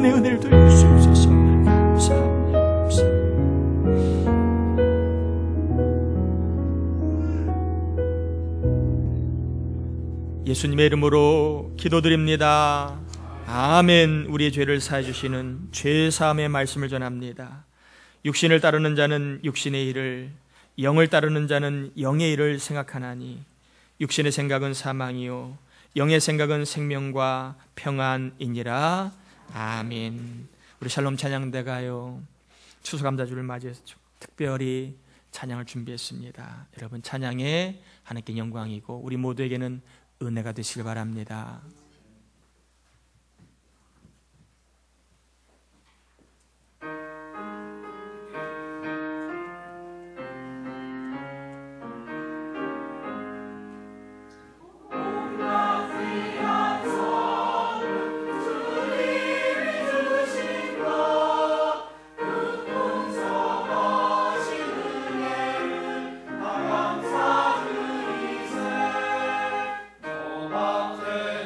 구원의 은혜를 돌려주시옵소서. 감사합니다. 예수님의 이름으로 기도드립니다. 아멘. 우리의 죄를 사해 주시는 죄사함의 말씀을 전합니다. 육신을 따르는 자는 육신의 일을, 영을 따르는 자는 영의 일을 생각하나니 육신의 생각은 사망이요 영의 생각은 생명과 평안이니라. 아멘. 우리 샬롬 찬양대가요 추수감사주를 맞이해서 특별히 찬양을 준비했습니다. 여러분, 찬양에 하나님께 영광이고 우리 모두에게는 은혜가 되시길 바랍니다.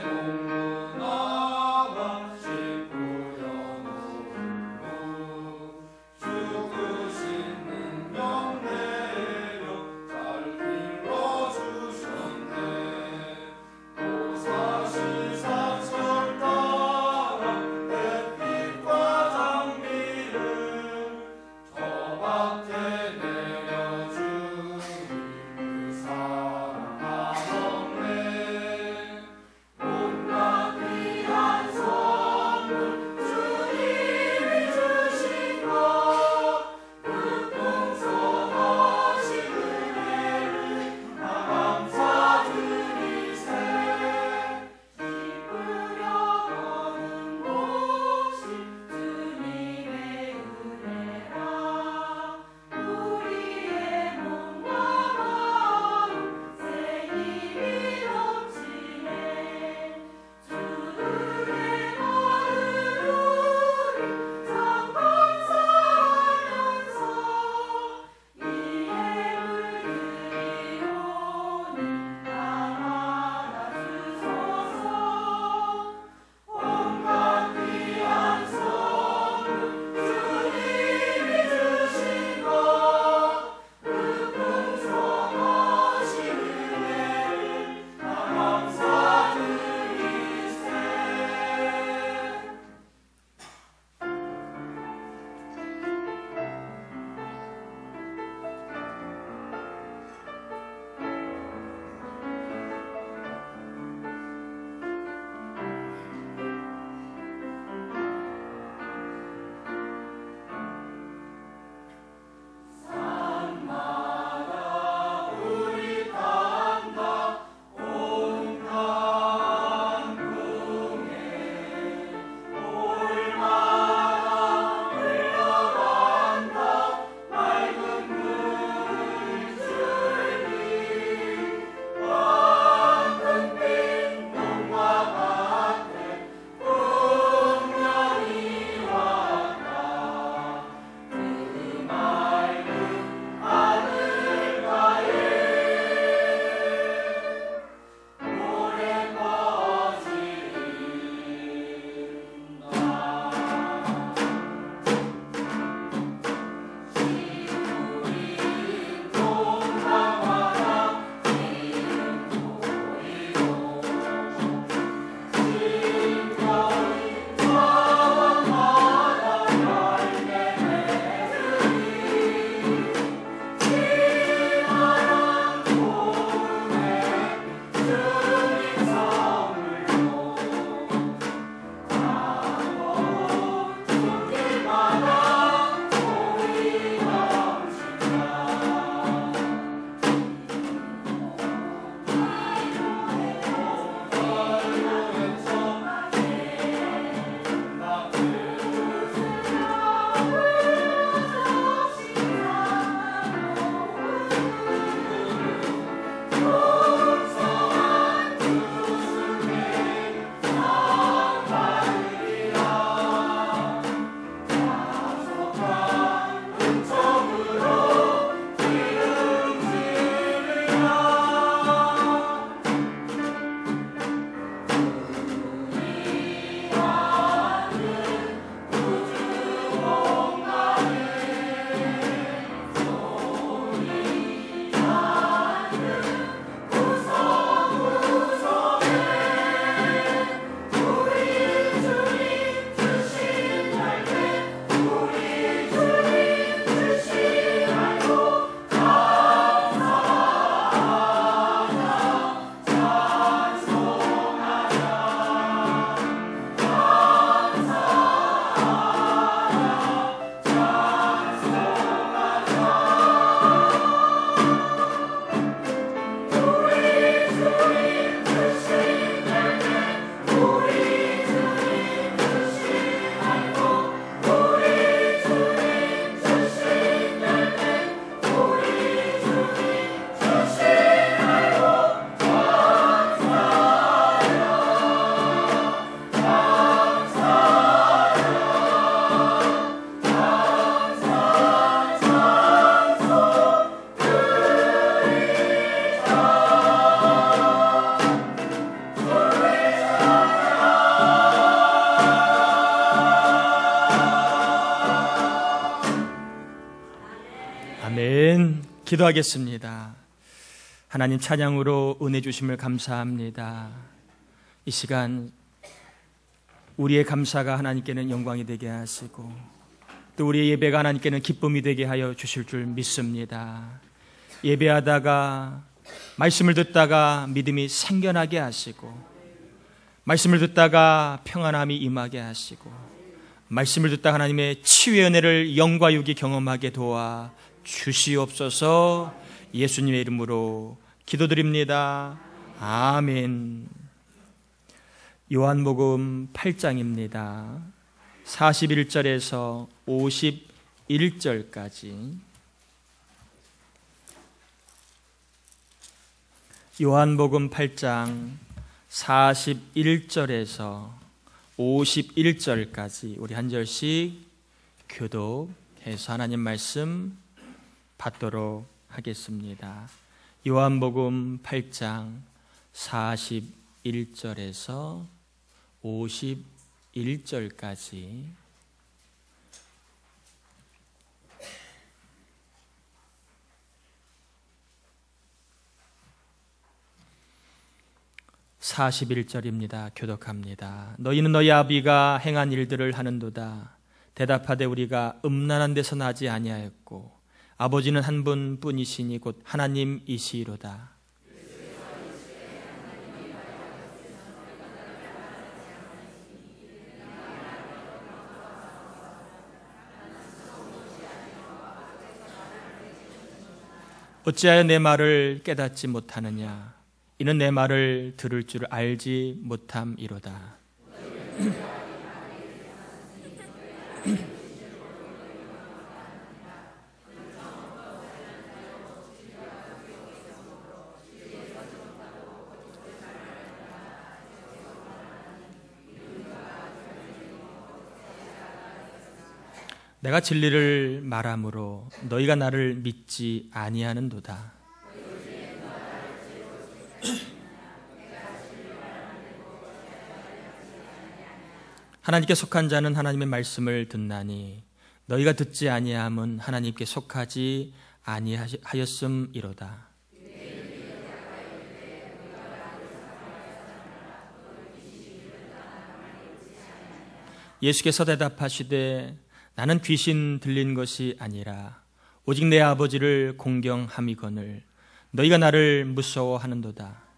밭에 기도하겠습니다. 하나님 찬양으로 은혜 주심을 감사합니다. 이 시간 우리의 감사가 하나님께는 영광이 되게 하시고 또 우리의 예배가 하나님께는 기쁨이 되게 하여 주실 줄 믿습니다. 예배하다가 말씀을 듣다가 믿음이 생겨나게 하시고 말씀을 듣다가 평안함이 임하게 하시고 말씀을 듣다가 하나님의 치유의 은혜를 영과 육이 경험하게 도와 주시옵소서. 예수님의 이름으로 기도드립니다. 아멘. 요한복음 8장입니다. 41절에서 51절까지. 요한복음 8장 41절에서 51절까지 우리 한 절씩 교독해서 하나님 말씀 받도록 하겠습니다. 요한복음 8장 41절에서 51절까지 41절입니다. 교독합니다. 너희는 너희 아비가 행한 일들을 하는도다. 대답하되 우리가 음란한 데서 나지 아니하였고 아버지는 한 분뿐이시니 곧 하나님이시로다. 어찌하여 내 말을 깨닫지 못하느냐? 이는 내 말을 들을 줄 알지 못함이로다. 내가 진리를 말함으로 너희가 나를 믿지 아니하는도다. 하나님께 속한 자는 하나님의 말씀을 듣나니 너희가 듣지 아니함은 하나님께 속하지 아니하였음이로다. 예수께서 대답하시되 나는 귀신 들린 것이 아니라 오직 내 아버지를 공경함이거늘 너희가 나를 무서워하는도다.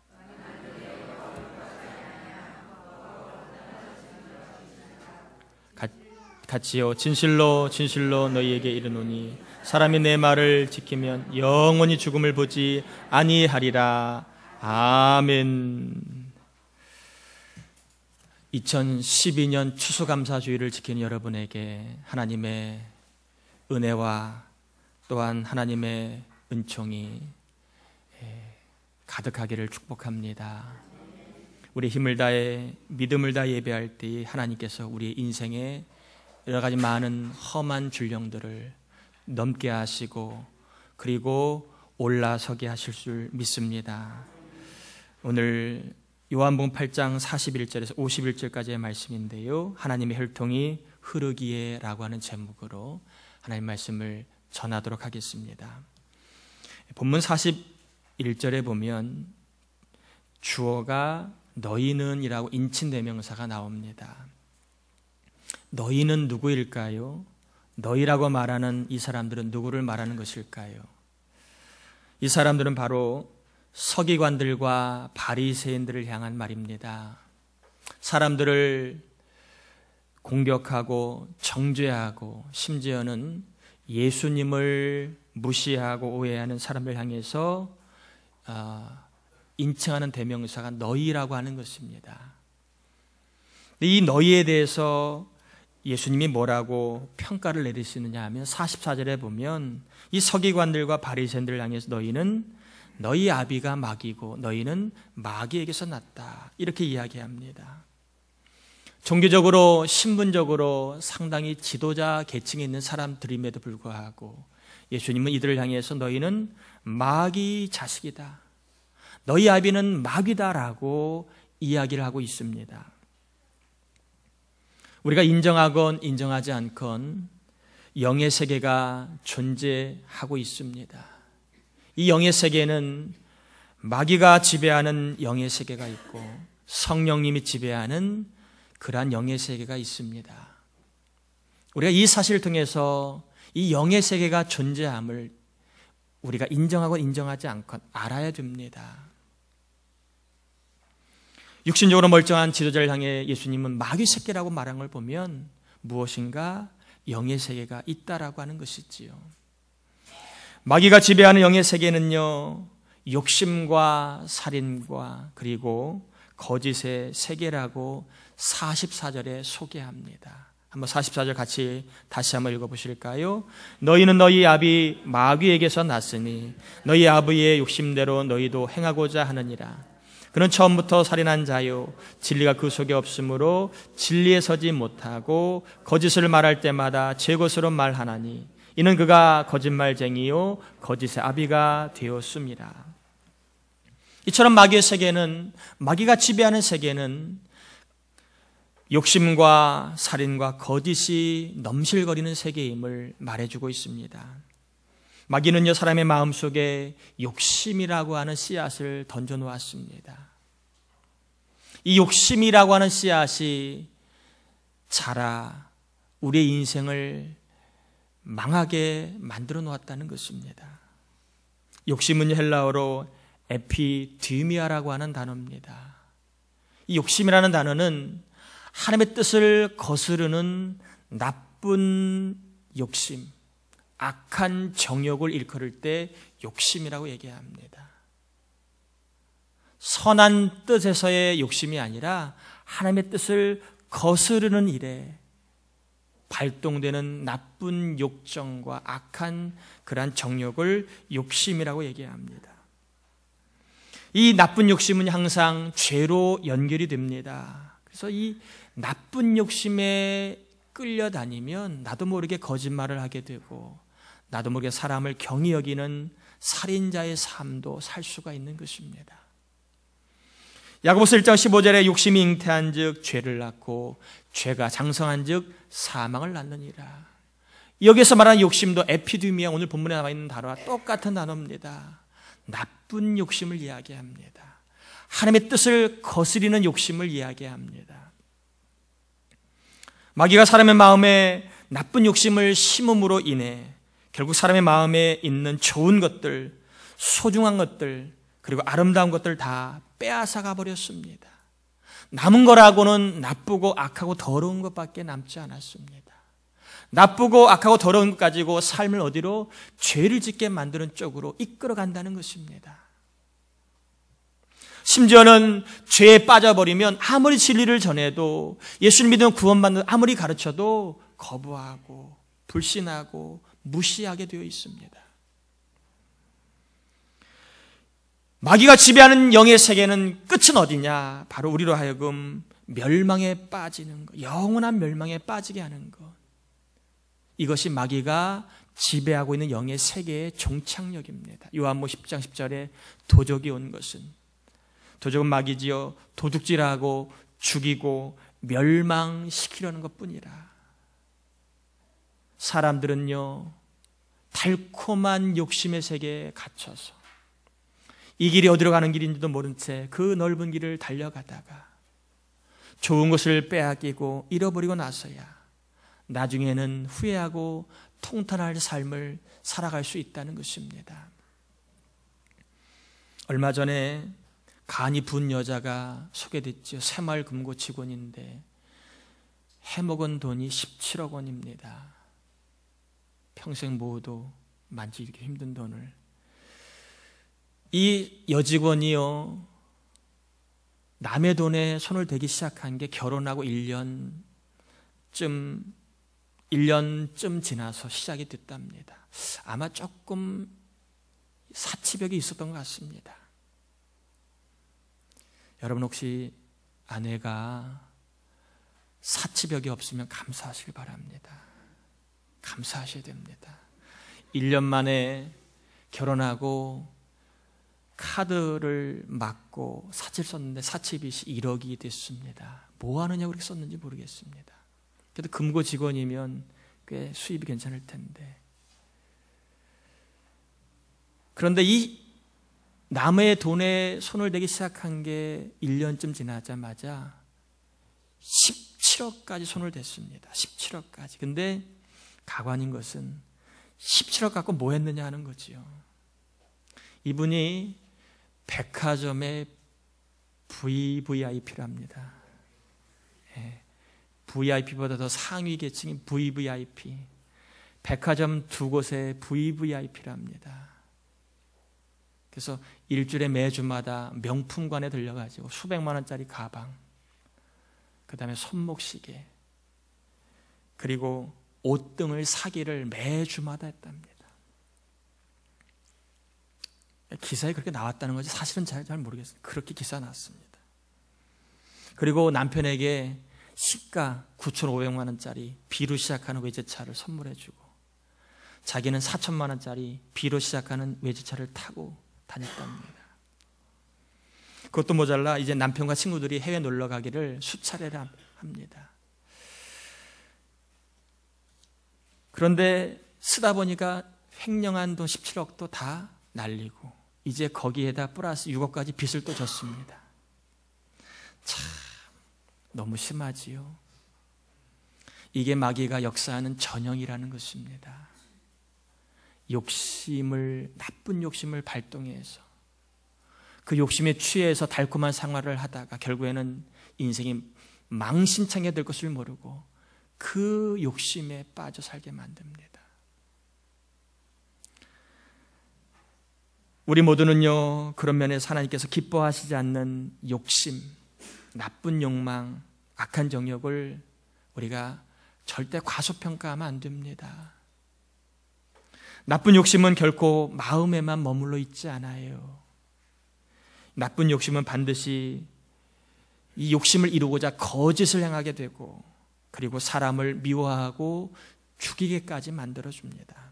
같이요 진실로 진실로 너희에게 이르노니 사람이 내 말을 지키면 영원히 죽음을 보지 아니하리라. 아멘. 2012년 추수감사주의를 지키는 여러분에게 하나님의 은혜와 또한 하나님의 은총이 가득하기를 축복합니다. 우리 힘을 다해 믿음을 다해 예배할 때 하나님께서 우리의 인생에 여러 가지 많은 험한 줄령들을 넘게 하시고 그리고 올라서게 하실 줄 믿습니다. 오늘 요한복음 8장 41절에서 51절까지의 말씀인데요. 하나님의 혈통이 흐르기에 라고 하는 제목으로 하나님의 말씀을 전하도록 하겠습니다. 본문 41절에 보면 주어가 너희는 이라고 인칭대명사가 나옵니다. 너희는 누구일까요? 너희라고 말하는 이 사람들은 누구를 말하는 것일까요? 이 사람들은 바로 서기관들과 바리새인들을 향한 말입니다. 사람들을 공격하고 정죄하고 심지어는 예수님을 무시하고 오해하는 사람을 향해서 인칭하는 대명사가 너희라고 하는 것입니다. 이 너희에 대해서 예수님이 뭐라고 평가를 내리시느냐 하면 44절에 보면 이 서기관들과 바리새인들을 향해서 너희는 너희 아비가 마귀고 너희는 마귀에게서 났다 이렇게 이야기합니다. 종교적으로 신분적으로 상당히 지도자 계층에 있는 사람들임에도 불구하고 예수님은 이들을 향해서 너희는 마귀 자식이다, 너희 아비는 마귀다라고 이야기를 하고 있습니다. 우리가 인정하건 인정하지 않건 영의 세계가 존재하고 있습니다. 이 영의 세계는 마귀가 지배하는 영의 세계가 있고 성령님이 지배하는 그러한 영의 세계가 있습니다. 우리가 이 사실을 통해서 이 영의 세계가 존재함을 우리가 인정하고 인정하지 않건 알아야 됩니다. 육신적으로 멀쩡한 지도자를 향해 예수님은 마귀 새끼라고 말한 걸 보면 무엇인가 영의 세계가 있다라고 하는 것이지요. 마귀가 지배하는 영의 세계는요, 욕심과 살인과 그리고 거짓의 세계라고 44절에 소개합니다. 한번 44절 같이 다시 한번 읽어보실까요? 너희는 너희 아비 마귀에게서 났으니 너희 아비의 욕심대로 너희도 행하고자 하느니라. 그는 처음부터 살인한 자요 진리가 그 속에 없으므로 진리에 서지 못하고 거짓을 말할 때마다 제 것으로 말하나니 이는 그가 거짓말쟁이요 거짓의 아비가 되었습니다. 이처럼 마귀의 세계는, 마귀가 지배하는 세계는 욕심과 살인과 거짓이 넘실거리는 세계임을 말해주고 있습니다. 마귀는요, 사람의 마음속에 욕심이라고 하는 씨앗을 던져놓았습니다. 이 욕심이라고 하는 씨앗이 자라 우리의 인생을 망하게 만들어 놓았다는 것입니다. 욕심은 헬라어로 에피디미아라고 하는 단어입니다. 이 욕심이라는 단어는 하나님의 뜻을 거스르는 나쁜 욕심, 악한 정욕을 일컬을 때 욕심이라고 얘기합니다. 선한 뜻에서의 욕심이 아니라 하나님의 뜻을 거스르는 일에 발동되는 나쁜 욕정과 악한 그러한 정욕을 욕심이라고 얘기합니다. 이 나쁜 욕심은 항상 죄로 연결이 됩니다. 그래서 이 나쁜 욕심에 끌려다니면 나도 모르게 거짓말을 하게 되고 나도 모르게 사람을 경히 여기는 살인자의 삶도 살 수가 있는 것입니다. 야고보서 1장 15절에 욕심이 잉태한 즉 죄를 낳고 죄가 장성한 즉 사망을 낳느니라. 여기서 말하는 욕심도 에피디미아, 오늘 본문에 나와 있는 단어와 똑같은 단어입니다. 나쁜 욕심을 이야기합니다. 하나님의 뜻을 거스리는 욕심을 이야기합니다. 마귀가 사람의 마음에 나쁜 욕심을 심음으로 인해 결국 사람의 마음에 있는 좋은 것들, 소중한 것들, 그리고 아름다운 것들 다 빼앗아가 버렸습니다. 남은 거라고는 나쁘고 악하고 더러운 것밖에 남지 않았습니다. 나쁘고 악하고 더러운 것 가지고 삶을 어디로? 죄를 짓게 만드는 쪽으로 이끌어간다는 것입니다. 심지어는 죄에 빠져버리면 아무리 진리를 전해도 예수를 믿으면 구원받는 아무리 가르쳐도 거부하고 불신하고 무시하게 되어 있습니다. 마귀가 지배하는 영의 세계는 끝은 어디냐? 바로 우리로 하여금 멸망에 빠지는 것, 영원한 멸망에 빠지게 하는 것. 이것이 마귀가 지배하고 있는 영의 세계의 종착역입니다. 요한복음 10장 10절에 도적이 온 것은, 도적은 마귀지요 도둑질하고 죽이고 멸망시키려는 것뿐이라. 사람들은요 달콤한 욕심의 세계에 갇혀서 이 길이 어디로 가는 길인지도 모른 채 그 넓은 길을 달려가다가 좋은 것을 빼앗기고 잃어버리고 나서야 나중에는 후회하고 통탄할 삶을 살아갈 수 있다는 것입니다. 얼마 전에 간이 부은 여자가 소개됐죠. 새마을금고 직원인데 해먹은 돈이 17억 원입니다. 평생 모아도 만지기 힘든 돈을. 이 여직원이요 남의 돈에 손을 대기 시작한 게 결혼하고 1년쯤 지나서 시작이 됐답니다. 아마 조금 사치벽이 있었던 것 같습니다. 여러분 혹시 아내가 사치벽이 없으면 감사하시길 바랍니다. 감사하셔야 됩니다. 1년 만에 결혼하고 카드를 막고 사치를 썼는데 사치빚이 1억이 됐습니다. 뭐 하느냐고 그렇게 썼는지 모르겠습니다. 그래도 금고 직원이면 꽤 수입이 괜찮을 텐데 그런데 이 남의 돈에 손을 대기 시작한 게 1년쯤 지나자마자 17억까지 손을 댔습니다. 17억까지. 근데 가관인 것은 17억 갖고 뭐 했느냐 하는 거지요. 이분이 백화점의 VVIP랍니다. VIP보다 더 상위 계층인 VVIP. 백화점 두 곳의 VVIP랍니다. 그래서 일주일에 매주마다 명품관에 들려가지고 수백만 원짜리 가방, 그 다음에 손목시계, 그리고 옷 등을 사기를 매주마다 했답니다. 기사에 그렇게 나왔다는 거지 사실은 잘 모르겠어요. 그렇게 기사 났습니다. 그리고 남편에게 시가 9,500만 원짜리 B로 시작하는 외제차를 선물해주고 자기는 4천만 원짜리 B로 시작하는 외제차를 타고 다녔답니다. 그것도 모자라 이제 남편과 친구들이 해외 놀러 가기를 수차례 합니다. 그런데 쓰다 보니까 횡령한 돈 17억도 다 날리고 이제 거기에다 플러스 6억까지 빚을 또 졌습니다. 참 너무 심하지요. 이게 마귀가 역사하는 전형이라는 것입니다. 나쁜 욕심을 발동해서 그 욕심에 취해서 달콤한 생활을 하다가 결국에는 인생이 망신창에 될 것을 모르고 그 욕심에 빠져 살게 만듭니다. 우리 모두는요, 그런 면에서 하나님께서 기뻐하시지 않는 욕심, 나쁜 욕망, 악한 정욕을 우리가 절대 과소평가하면 안 됩니다. 나쁜 욕심은 결코 마음에만 머물러 있지 않아요. 나쁜 욕심은 반드시 이 욕심을 이루고자 거짓을 행하게 되고 그리고 사람을 미워하고 죽이게까지 만들어줍니다.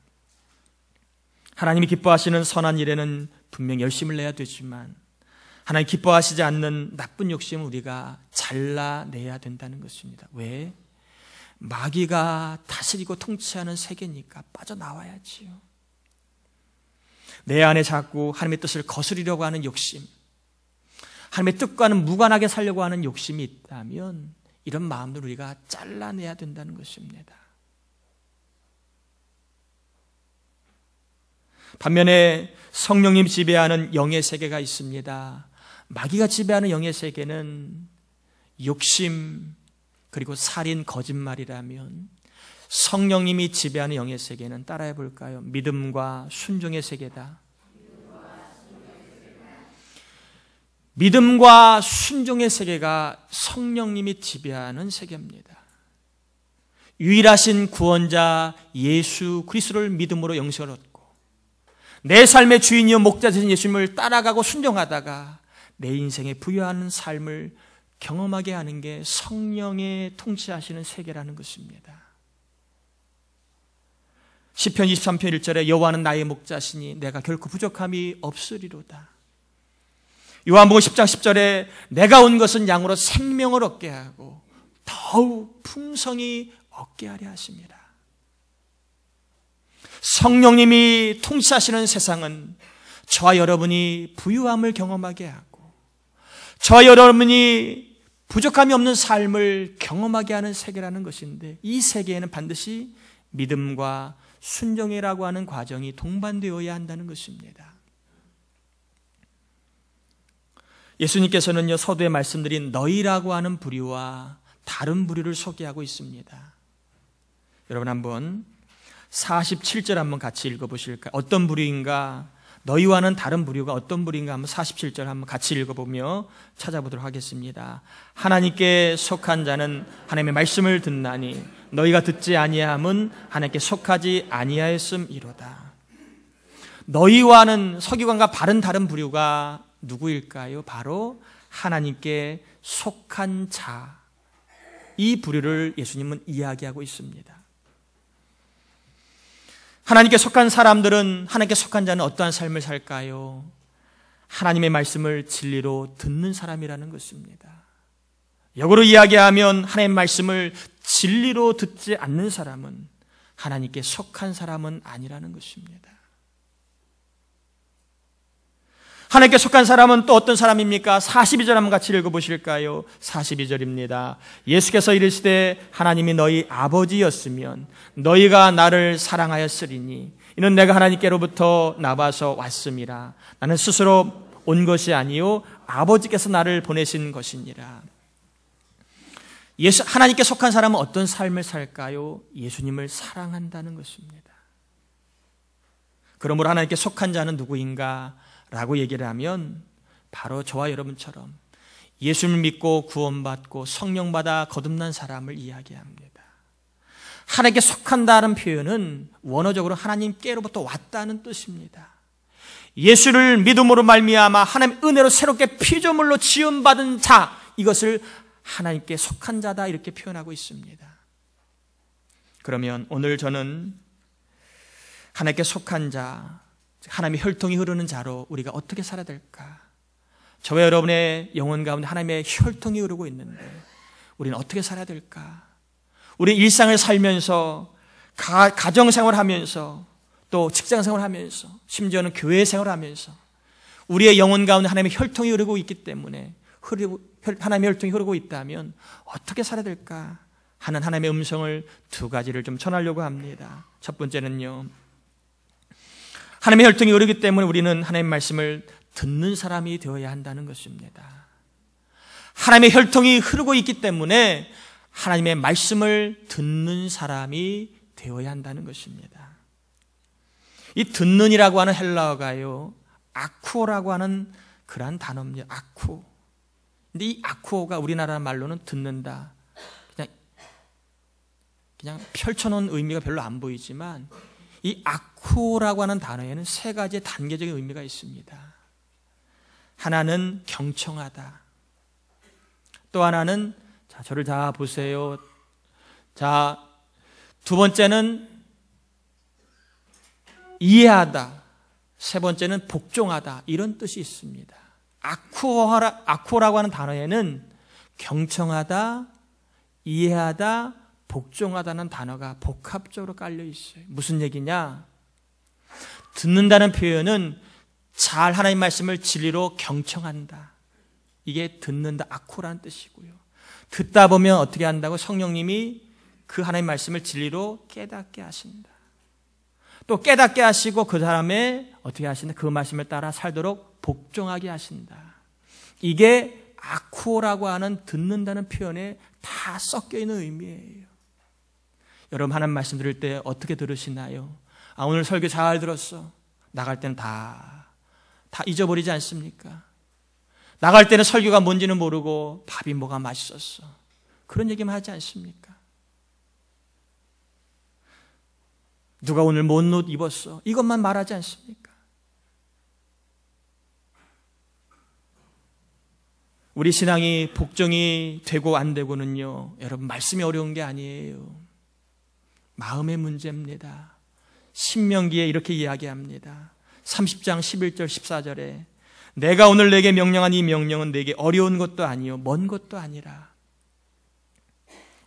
하나님이 기뻐하시는 선한 일에는 분명 열심을 내야 되지만 하나님 기뻐하시지 않는 나쁜 욕심을 우리가 잘라내야 된다는 것입니다. 왜? 마귀가 다스리고 통치하는 세계니까 빠져나와야지요. 내 안에 자꾸 하나님의 뜻을 거스리려고 하는 욕심, 하나님의 뜻과는 무관하게 살려고 하는 욕심이 있다면 이런 마음을 우리가 잘라내야 된다는 것입니다. 반면에 성령님이 지배하는 영의 세계가 있습니다. 마귀가 지배하는 영의 세계는 욕심 그리고 살인, 거짓말이라면 성령님이 지배하는 영의 세계는 따라해 볼까요? 믿음과 순종의 세계다. 믿음과 순종의 세계가 성령님이 지배하는 세계입니다. 유일하신 구원자 예수 그리스도를 믿음으로 영생을 얻고 내 삶의 주인이요 목자 되신 예수님을 따라가고 순종하다가 내 인생에 부여하는 삶을 경험하게 하는 게 성령의 통치하시는 세계라는 것입니다. 시편 23편 1절에 여호와는 나의 목자시니 내가 결코 부족함이 없으리로다. 요한복음 10장 10절에 내가 온 것은 양으로 생명을 얻게 하고 더욱 풍성히 얻게 하려 하십니다. 성령님이 통치하시는 세상은 저와 여러분이 부유함을 경험하게 하고 저와 여러분이 부족함이 없는 삶을 경험하게 하는 세계라는 것인데 이 세계에는 반드시 믿음과 순종이라고 하는 과정이 동반되어야 한다는 것입니다. 예수님께서는요 서두에 말씀드린 너희라고 하는 부류와 다른 부류를 소개하고 있습니다. 여러분 한번 47절 한번 같이 읽어보실까요? 어떤 부류인가? 너희와는 다른 부류가 어떤 부류인가 한번 47절 한번 같이 읽어보며 찾아보도록 하겠습니다. 하나님께 속한 자는 하나님의 말씀을 듣나니 너희가 듣지 아니함은 하나님께 속하지 아니하였음이로다. 너희와는 서기관과 바른 다른 부류가 누구일까요? 바로 하나님께 속한 자. 이 부류를 예수님은 이야기하고 있습니다. 하나님께 속한 사람들은 하나님께 속한 자는 어떠한 삶을 살까요? 하나님의 말씀을 진리로 듣는 사람이라는 것입니다. 역으로 이야기하면 하나님의 말씀을 진리로 듣지 않는 사람은 하나님께 속한 사람은 아니라는 것입니다. 하나님께 속한 사람은 또 어떤 사람입니까? 42절 한번 같이 읽어보실까요? 42절입니다. 예수께서 이르시되 하나님이 너희 아버지였으면 너희가 나를 사랑하였으리니 이는 내가 하나님께로부터 나와서 왔음이라. 나는 스스로 온 것이 아니요 아버지께서 나를 보내신 것이니라. 하나님께 속한 사람은 어떤 삶을 살까요? 예수님을 사랑한다는 것입니다. 그러므로 하나님께 속한 자는 누구인가? 라고 얘기를 하면 바로 저와 여러분처럼 예수를 믿고 구원받고 성령받아 거듭난 사람을 이야기합니다. 하나님께 속한다는 표현은 원어적으로 하나님께로부터 왔다는 뜻입니다. 예수를 믿음으로 말미암아 하나님의 은혜로 새롭게 피조물로 지음받은 자, 이것을 하나님께 속한 자다 이렇게 표현하고 있습니다. 그러면 오늘 저는 하나님께 속한 자, 하나님의 혈통이 흐르는 자로 우리가 어떻게 살아야 될까? 저와 여러분의 영혼 가운데 하나님의 혈통이 흐르고 있는데 우리는 어떻게 살아야 될까? 우리 일상을 살면서 가정생활을 하면서 또 직장생활을 하면서 심지어는 교회생활을 하면서 우리의 영혼 가운데 하나님의 혈통이 흐르고 있기 때문에 하나님의 혈통이 흐르고 있다면 어떻게 살아야 될까 하는 하나님의 음성을 두 가지를 좀 전하려고 합니다. 첫 번째는요, 하나님의 혈통이 흐르기 때문에 우리는 하나님의 말씀을 듣는 사람이 되어야 한다는 것입니다. 하나님의 혈통이 흐르고 있기 때문에 하나님의 말씀을 듣는 사람이 되어야 한다는 것입니다. 이 듣는이라고 하는 헬라어가요, 아쿠오라고 하는 그러한 단어입니다. 아쿠오. 근데 이 아쿠오가 우리나라 말로는 듣는다, 그냥 펼쳐놓은 의미가 별로 안 보이지만 이 아쿠오라고 하는 단어에는 세 가지의 단계적인 의미가 있습니다. 하나는 경청하다. 또 하나는, 자, 저를 다 보세요. 자, 두 번째는 이해하다. 세 번째는 복종하다. 이런 뜻이 있습니다. 아쿠오라고 하는 단어에는 경청하다, 이해하다, 복종하다는 단어가 복합적으로 깔려 있어요. 무슨 얘기냐? 듣는다는 표현은 잘 하나님 말씀을 진리로 경청한다. 이게 듣는다, 아쿠라는 뜻이고요. 듣다 보면 어떻게 한다고? 성령님이 그 하나님 말씀을 진리로 깨닫게 하신다. 또 깨닫게 하시고 그 사람의 어떻게 하신다? 그 말씀을 따라 살도록 복종하게 하신다. 이게 아쿠오라고 하는 듣는다는 표현에 다 섞여 있는 의미예요. 여러분 하나님 말씀 들을 때 어떻게 들으시나요? 아, 오늘 설교 잘 들었어. 나갈 때는 다 잊어버리지 않습니까? 나갈 때는 설교가 뭔지는 모르고 밥이 뭐가 맛있었어. 그런 얘기만 하지 않습니까? 누가 오늘 뭔 옷 입었어. 이것만 말하지 않습니까? 우리 신앙이 복종이 되고 안 되고는요, 여러분 말씀이 어려운 게 아니에요. 마음의 문제입니다. 신명기에 이렇게 이야기합니다. 30장 11절 14절에 내가 오늘 내게 명령한 이 명령은 내게 어려운 것도 아니요 먼 것도 아니라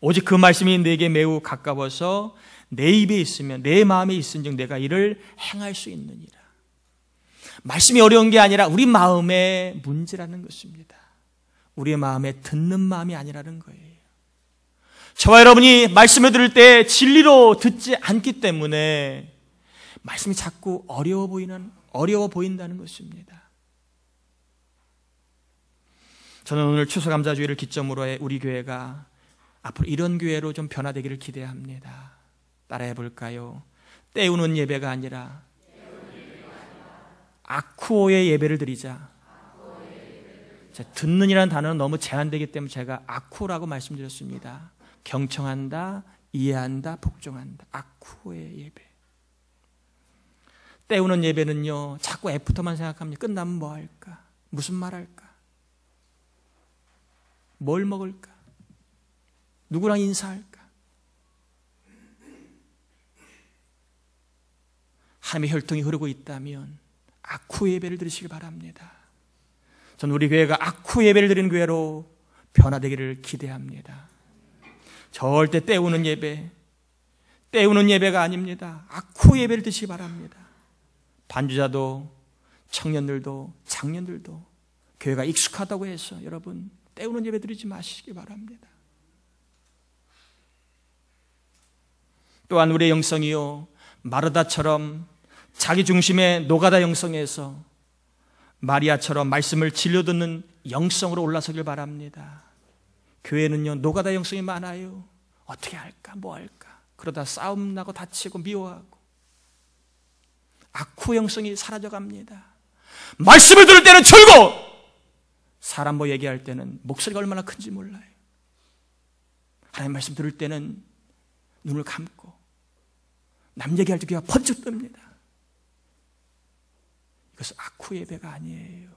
오직 그 말씀이 내게 매우 가까워서 내 입에 있으면 내 마음에 있은즉 내가 이를 행할 수 있느니라. 말씀이 어려운 게 아니라 우리 마음의 문제라는 것입니다. 우리의 마음에 듣는 마음이 아니라는 거예요. 저와 여러분이 말씀을 들을 때 진리로 듣지 않기 때문에 말씀이 자꾸 어려워 보인다는 것입니다. 저는 오늘 추수감사주의를 기점으로 해 우리 교회가 앞으로 이런 교회로 좀 변화되기를 기대합니다. 따라해 볼까요? 때우는 예배가 아니라 아쿠오의 예배를 드리자. 듣는이라는 단어는 너무 제한되기 때문에 제가 아쿠오라고 말씀드렸습니다. 경청한다, 이해한다, 복종한다. 아쿠오의 예배. 때우는 예배는요, 자꾸 애프터만 생각합니다. 끝나면 뭐 할까? 무슨 말 할까? 뭘 먹을까? 누구랑 인사할까? 하나님의 혈통이 흐르고 있다면 아쿠 예배를 드리시기 바랍니다. 저는 우리 교회가 아쿠 예배를 드리는 교회로 변화되기를 기대합니다. 절대 때우는 예배가 아닙니다. 아쿠 예배를 드시기 바랍니다. 반주자도 청년들도 장년들도 교회가 익숙하다고 해서 여러분 때우는 예배 드리지 마시기 바랍니다. 또한 우리의 영성이요 마르다처럼 자기 중심의 노가다 영성에서 마리아처럼 말씀을 진려 듣는 영성으로 올라서길 바랍니다. 교회는요 노가다 영성이 많아요. 어떻게 할까 뭐 할까 그러다 싸움 나고 다치고 미워하고 악후 영성이 사라져갑니다. 말씀을 들을 때는 줄고 사람 뭐 얘기할 때는 목소리가 얼마나 큰지 몰라요. 하나님 말씀 들을 때는 눈을 감고 남 얘기할 때 귀가 번쩍 뜹니다. 이것은 악후 예배가 아니에요.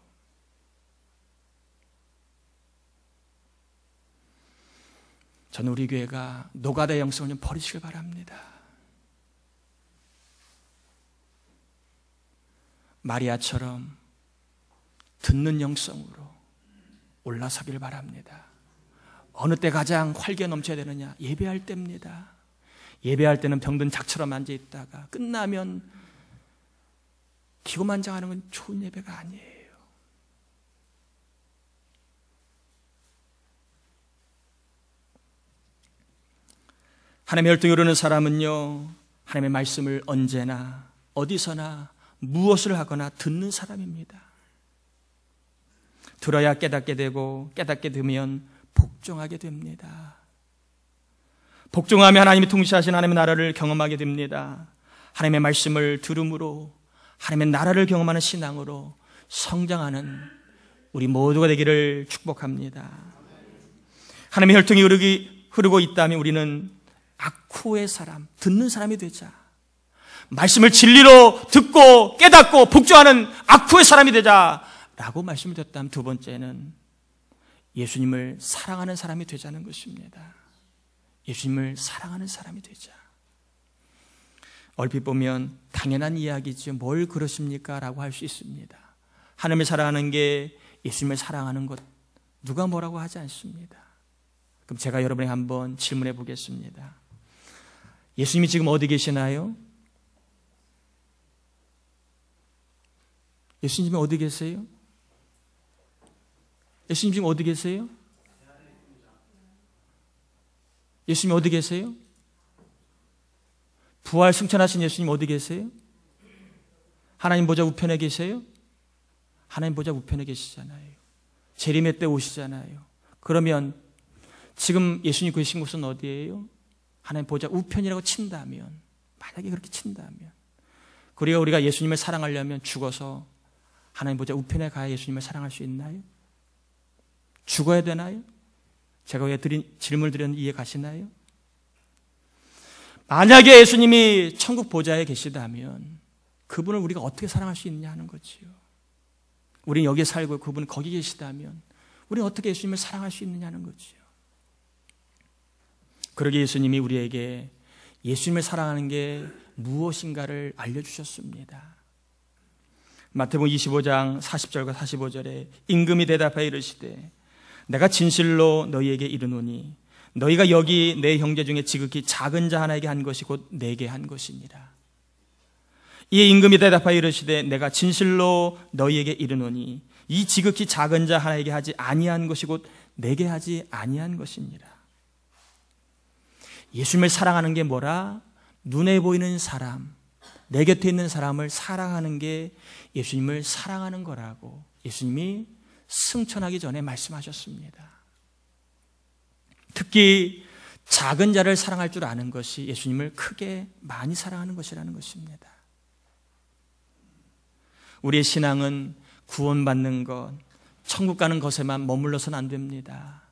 저는 우리 교회가 노가다 영성을 좀 버리시길 바랍니다. 마리아처럼 듣는 영성으로 올라서길 바랍니다. 어느 때 가장 활기가 넘쳐야 되느냐? 예배할 때입니다. 예배할 때는 병든 작처럼 앉아있다가 끝나면 기고만장하는 건 좋은 예배가 아니에요. 하나님의 혈통이 흐르는 사람은요 하나님의 말씀을 언제나 어디서나 무엇을 하거나 듣는 사람입니다. 들어야 깨닫게 되고 깨닫게 되면 복종하게 됩니다. 복종하며 하나님이 통치하신 하나님의 나라를 경험하게 됩니다. 하나님의 말씀을 들음으로 하나님의 나라를 경험하는 신앙으로 성장하는 우리 모두가 되기를 축복합니다. 하나님의 혈통이 흐르고 있다면 우리는 악후의 사람, 듣는 사람이 되자. 말씀을 진리로 듣고 깨닫고 복종하는 악후의 사람이 되자라고 말씀을 드렸다면 두 번째는 예수님을 사랑하는 사람이 되자는 것입니다. 예수님을 사랑하는 사람이 되자. 얼핏 보면 당연한 이야기죠. 뭘 그러십니까? 라고 할 수 있습니다. 하나님을 사랑하는 게 예수님을 사랑하는 것 누가 뭐라고 하지 않습니다. 그럼 제가 여러분에게 한번 질문해 보겠습니다. 예수님이 지금 어디 계시나요? 예수님 지금 어디 계세요? 예수님 지금 어디 계세요? 예수님 어디 계세요? 부활 승천하신 예수님 어디 계세요? 하나님 보좌 우편에 계세요? 하나님 보좌 우편에 계시잖아요. 재림의 때 오시잖아요. 그러면 지금 예수님 계신 곳은 어디예요? 하나님 보좌 우편이라고 친다면, 만약에 그렇게 친다면, 그리고 우리가 예수님을 사랑하려면 죽어서 하나님 보좌 우편에 가야 예수님을 사랑할 수 있나요? 죽어야 되나요? 제가 왜 질문을 드렸는데 이해 가시나요? 만약에 예수님이 천국 보좌에 계시다면 그분을 우리가 어떻게 사랑할 수 있냐 하는 거지요. 우리는 여기에 살고 그분은 거기 계시다면 우리는 어떻게 예수님을 사랑할 수 있느냐는 거지요. 그러기에 예수님이 우리에게 예수님을 사랑하는 게 무엇인가를 알려주셨습니다. 마태복음 25장 40절과 45절에 임금이 대답하여 이르시되 내가 진실로 너희에게 이르노니 너희가 여기 내 형제 중에 지극히 작은 자 하나에게 한 것이 곧 내게 한 것이니라. 이에 임금이 대답하여 이르시되 내가 진실로 너희에게 이르노니 이 지극히 작은 자 하나에게 하지 아니한 것이 곧 내게 하지 아니한 것이니라. 예수님을 사랑하는 게 뭐라? 눈에 보이는 사람, 내 곁에 있는 사람을 사랑하는 게 예수님을 사랑하는 거라고 예수님이 승천하기 전에 말씀하셨습니다. 특히 작은 자를 사랑할 줄 아는 것이 예수님을 크게 많이 사랑하는 것이라는 것입니다. 우리의 신앙은 구원받는 것, 천국 가는 것에만 머물러서는 안 됩니다.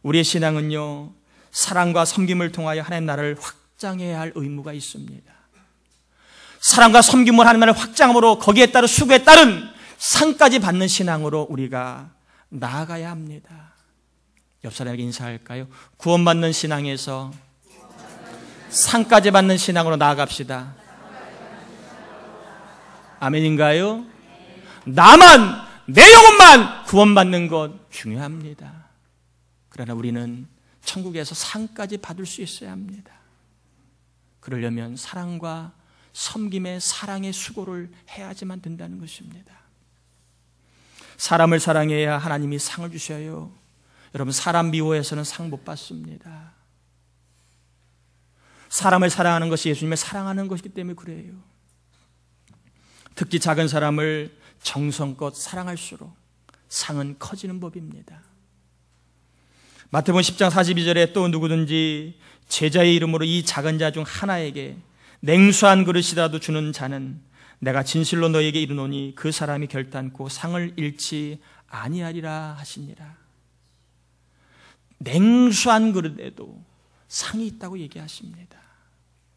우리의 신앙은요, 사랑과 섬김을 통하여 하나님 나라를 확장해야 할 의무가 있습니다. 사랑과 섬김을 하나님 나라를 확장함으로 거기에 따른 수고에 따른 상까지 받는 신앙으로 우리가 나아가야 합니다. 옆 사람에게 인사할까요? 구원받는 신앙에서 상까지 받는 신앙으로 나아갑시다. 아멘인가요? 나만, 내 영혼만 구원받는 것 중요합니다. 그러나 우리는 천국에서 상까지 받을 수 있어야 합니다. 그러려면 사랑과 섬김의 사랑의 수고를 해야지만 된다는 것입니다. 사람을 사랑해야 하나님이 상을 주셔요. 여러분, 사람 미워해서는 상 못 받습니다. 사람을 사랑하는 것이 예수님을 사랑하는 것이기 때문에 그래요. 특히 작은 사람을 정성껏 사랑할수록 상은 커지는 법입니다. 마태복음 10장 42절에 또 누구든지 제자의 이름으로 이 작은 자 중 하나에게 냉수한 그릇이라도 주는 자는 내가 진실로 너에게 이르노니 그 사람이 결단코 상을 잃지 아니하리라 하시니라. 냉수한 그릇에도 상이 있다고 얘기하십니다.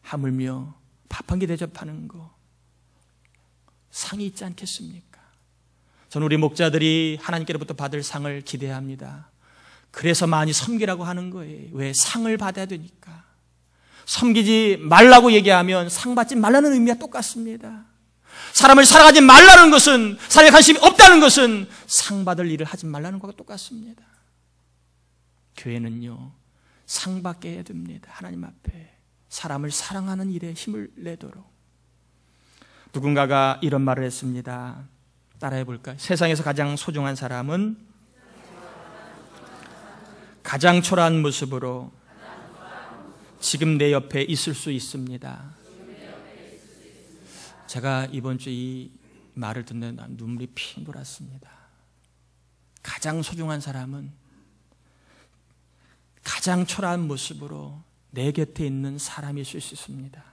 하물며 밥 한 끼 대접하는 거 상이 있지 않겠습니까? 저는 우리 목자들이 하나님께로부터 받을 상을 기대합니다. 그래서 많이 섬기라고 하는 거예요. 왜? 상을 받아야 되니까. 섬기지 말라고 얘기하면 상 받지 말라는 의미와 똑같습니다. 사람을 사랑하지 말라는 것은, 사람에 관심이 없다는 것은 상 받을 일을 하지 말라는 것과 똑같습니다. 교회는요, 상 받게 해야 됩니다. 하나님 앞에 사람을 사랑하는 일에 힘을 내도록. 누군가가 이런 말을 했습니다. 따라해 볼까요? 세상에서 가장 소중한 사람은 가장 초라한 모습으로 지금 내 옆에 있을 수 있습니다. 제가 이번 주 이 말을 듣는 눈물이 핑 돌았습니다. 가장 소중한 사람은 가장 초라한 모습으로 내 곁에 있는 사람이 있을 수 있습니다.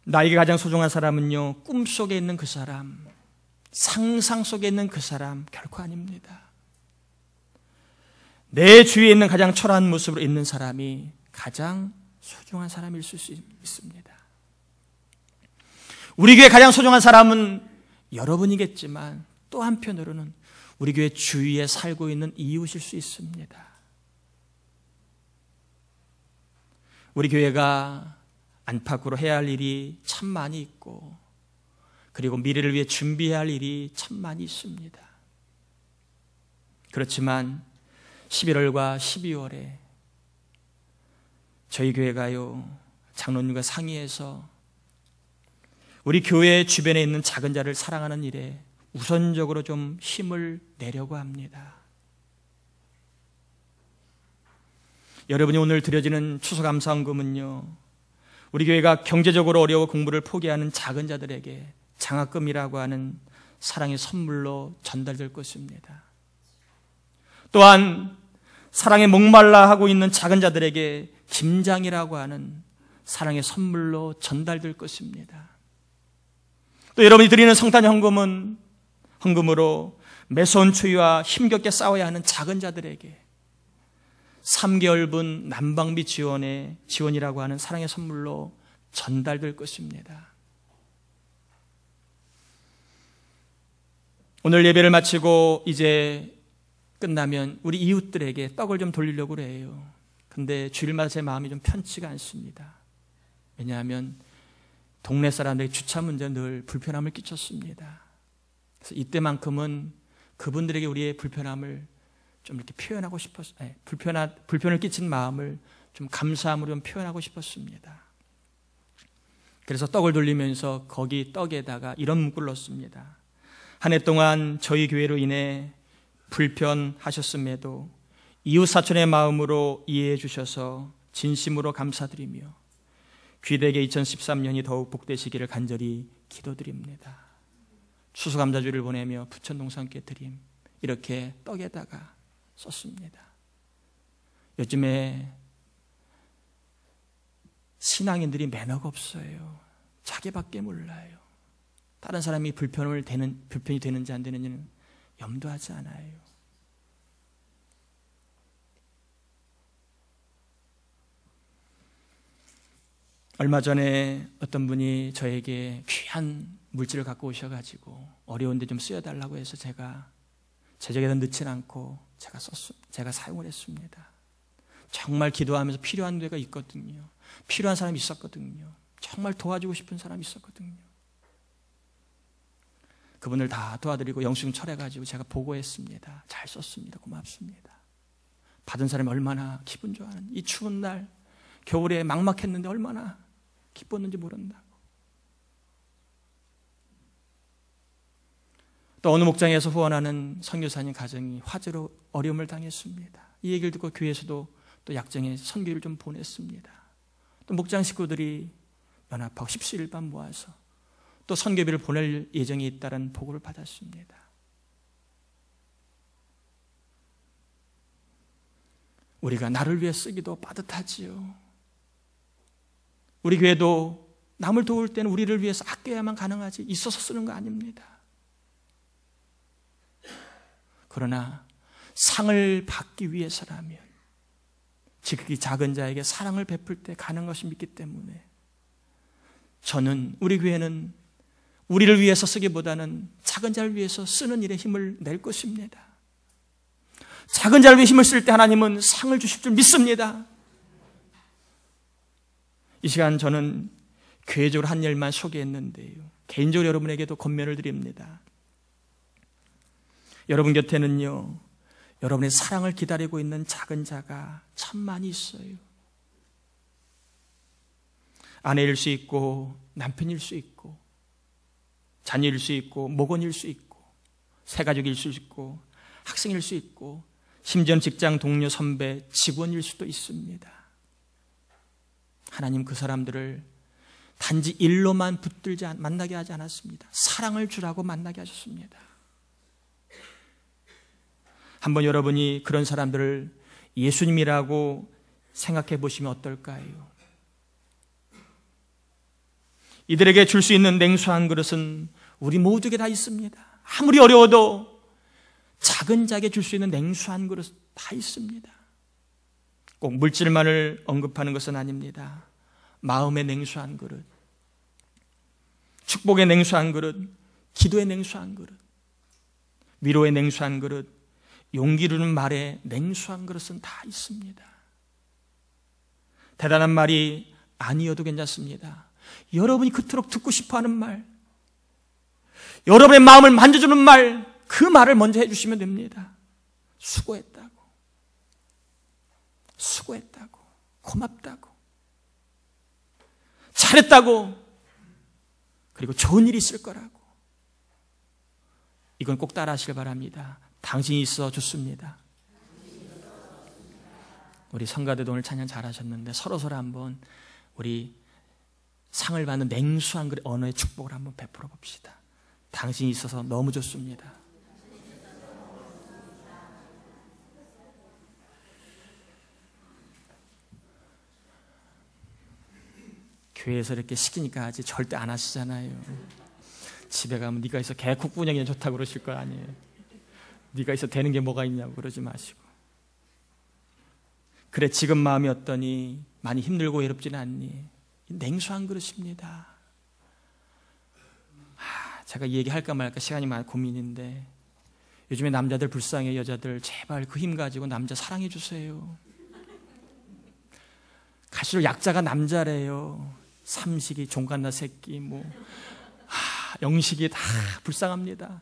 나에게 가장 소중한 사람은요, 꿈속에 있는 그 사람, 상상 속에 있는 그 사람 결코 아닙니다. 내 주위에 있는 가장 초라한 모습으로 있는 사람이 가장 소중한 사람일 수 있습니다. 우리 교회 가장 소중한 사람은 여러분이겠지만 또 한편으로는 우리 교회 주위에 살고 있는 이웃일 수 있습니다. 우리 교회가 안팎으로 해야 할 일이 참 많이 있고, 그리고 미래를 위해 준비해야 할 일이 참 많이 있습니다. 그렇지만 11월과 12월에 저희 교회가요, 장로님과 상의해서 우리 교회 주변에 있는 작은 자를 사랑하는 일에 우선적으로 좀 힘을 내려고 합니다. 여러분이 오늘 드려지는 추수감사헌금은요, 우리 교회가 경제적으로 어려워 공부를 포기하는 작은 자들에게 장학금이라고 하는 사랑의 선물로 전달될 것입니다. 또한 사랑에 목말라 하고 있는 작은 자들에게 김장이라고 하는 사랑의 선물로 전달될 것입니다. 또 여러분이 드리는 성탄 헌금으로 매서운 추위와 힘겹게 싸워야 하는 작은 자들에게 3개월분 난방비 지원이라고 하는 사랑의 선물로 전달될 것입니다. 오늘 예배를 마치고 이제 끝나면 우리 이웃들에게 떡을 좀 돌리려고 해요. 근데 주일마다 제 마음이 좀 편치가 않습니다. 왜냐하면 동네 사람들의 주차 문제 늘 불편함을 끼쳤습니다. 그래서 이때만큼은 그분들에게 우리의 불편함을 좀 이렇게 표현하고 싶었어요. 불편을 끼친 마음을 좀 감사함으로 좀 표현하고 싶었습니다. 그래서 떡을 돌리면서 거기 떡에다가 이런 문구를 넣습니다. 한 해 동안 저희 교회로 인해 불편하셨음에도 이웃사촌의 마음으로 이해해 주셔서 진심으로 감사드리며 귀대게 2013년이 더욱 복되시기를 간절히 기도드립니다. 추수감사주를 보내며 부천동산께 드림, 이렇게 떡에다가 썼습니다. 요즘에 신앙인들이 매너가 없어요. 자기밖에 몰라요. 다른 사람이 불편이 되는지 안 되는지는 염두하지 않아요. 얼마 전에 어떤 분이 저에게 귀한 물질을 갖고 오셔가지고 어려운데 좀 쓰여달라고 해서 제가 제적에다 넣진 않고 제가 사용을 했습니다. 정말 기도하면서 필요한 데가 있거든요. 필요한 사람이 있었거든요. 정말 도와주고 싶은 사람이 있었거든요. 그분을 다 도와드리고 영수증 철해가지고 제가 보고했습니다. 잘 썼습니다. 고맙습니다. 받은 사람이 얼마나 기분 좋아하는, 이 추운 날 겨울에 막막했는데 얼마나 기뻤는지 모른다고. 또 어느 목장에서 후원하는 선교사님 가정이 화재로 어려움을 당했습니다. 이 얘기를 듣고 교회에서도 또 약정에 선교를 좀 보냈습니다. 또 목장 식구들이 연합하고 십시일반 모아서 또 선교비를 보낼 예정이 있다는 보고를 받았습니다. 우리가 나를 위해 쓰기도 빠듯하지요. 우리 교회도 남을 도울 때는 우리를 위해서 아껴야만 가능하지 있어서 쓰는 거 아닙니다. 그러나 상을 받기 위해서라면 지극히 작은 자에게 사랑을 베풀 때 가능한 것을 믿기 때문에 저는 우리 교회는 우리를 위해서 쓰기보다는 작은 자를 위해서 쓰는 일에 힘을 낼 것입니다. 작은 자를 위해 힘을 쓸 때 하나님은 상을 주실 줄 믿습니다. 이 시간 저는 교회적으로 한 일만 소개했는데요, 개인적으로 여러분에게도 권면을 드립니다. 여러분 곁에는요, 여러분의 사랑을 기다리고 있는 작은 자가 참 많이 있어요. 아내일 수 있고 남편일 수 있고 자녀일 수 있고 목원일 수 있고 새가족일 수 있고 학생일 수 있고 심지어는 직장 동료, 선배, 직원일 수도 있습니다. 하나님 그 사람들을 단지 일로만 붙들지 만나게 하지 않았습니다. 사랑을 주라고 만나게 하셨습니다. 한번 여러분이 그런 사람들을 예수님이라고 생각해 보시면 어떨까요? 이들에게 줄 수 있는 냉수한 그릇은 우리 모두에게 다 있습니다. 아무리 어려워도 작은 자에게 줄 수 있는 냉수한 그릇 다 있습니다. 꼭 물질만을 언급하는 것은 아닙니다. 마음의 냉수한 그릇, 축복의 냉수한 그릇, 기도의 냉수한 그릇, 위로의 냉수한 그릇, 용기 이루는 말에 냉수한 그릇은 다 있습니다. 대단한 말이 아니어도 괜찮습니다. 여러분이 그토록 듣고 싶어하는 말, 여러분의 마음을 만져주는 말, 그 말을 먼저 해주시면 됩니다. 수고했다고, 수고했다고, 고맙다고, 잘했다고, 그리고 좋은 일이 있을 거라고. 이건 꼭 따라 하시길 바랍니다. 당신이 있어 좋습니다. 우리 성가대도 오늘 찬양 잘하셨는데 서로서로 한번 우리 상을 받는 냉수한 그 언어의 축복을 한번 베풀어 봅시다. 당신이 있어서 너무 좋습니다. 교회에서 이렇게 시키니까 아직 절대 안 하시잖아요. 집에 가면 네가 있어 개국분양이 좋다고 그러실 거 아니에요. 네가 있어 되는 게 뭐가 있냐고 그러지 마시고, 그래 지금 마음이 어떠니? 많이 힘들고 외롭지는 않니? 냉수한 그릇입니다. 제가 이 얘기 할까 말까 시간이 많이 고민인데, 요즘에 남자들 불쌍해. 여자들 제발 그 힘 가지고 남자 사랑해 주세요. 갈수록 약자가 남자래요. 삼식이, 종갓나 새끼, 영식이 다 불쌍합니다.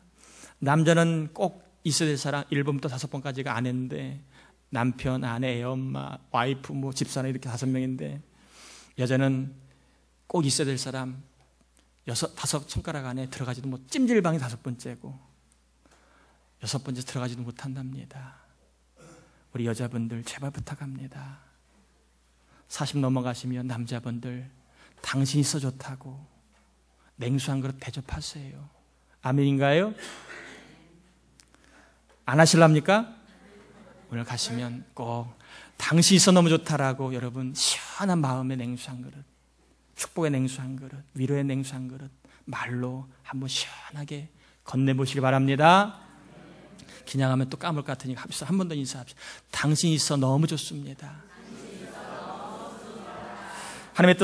남자는 꼭 있어야 될 사람 1번부터 5번까지가 아내인데, 남편, 아내, 애 엄마, 와이프, 집사람 이렇게 5명인데, 여자는 꼭 있어야 될 사람 5 손가락 안에 들어가지도 찜질방이 5번째고 6번째 들어가지도 못한답니다. 우리 여자분들 제발 부탁합니다. 40 넘어가시면 남자분들 당신 있어 좋다고 냉수한 그릇 대접하세요. 아멘인가요? 안 하실랍니까? 오늘 가시면 꼭 당신 있어 너무 좋다라고 여러분 시원한 마음의 냉수한 그릇, 축복의 냉수한 그릇, 위로의 냉수한 그릇 말로 한번 시원하게 건네보시기 바랍니다. 기냥하면 또 까물 것 같으니까 합시다. 한 번 더 인사합시다. 당신 있어 너무 좋습니다. 하나님의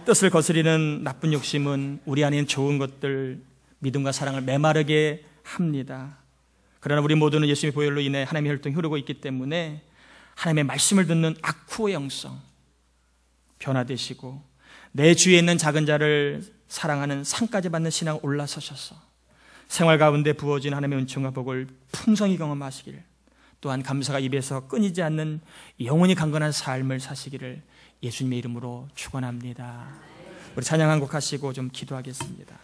뜻을 거스리는 나쁜 욕심은 우리 안에 있는 좋은 것들, 믿음과 사랑을 메마르게 합니다. 그러나 우리 모두는 예수님의 보혈로 인해 하나님의 혈통이 흐르고 있기 때문에 하나님의 말씀을 듣는 악후의 영성 변화되시고, 내 주위에 있는 작은 자를 사랑하는 상까지 받는 신앙 올라서셔서 생활 가운데 부어진 하나님의 은총과 복을 풍성히 경험하시길 또한 감사가 입에서 끊이지 않는 영원히 강건한 삶을 사시기를 예수님의 이름으로 축원합니다. 우리 찬양 한 곡 하시고 좀 기도하겠습니다.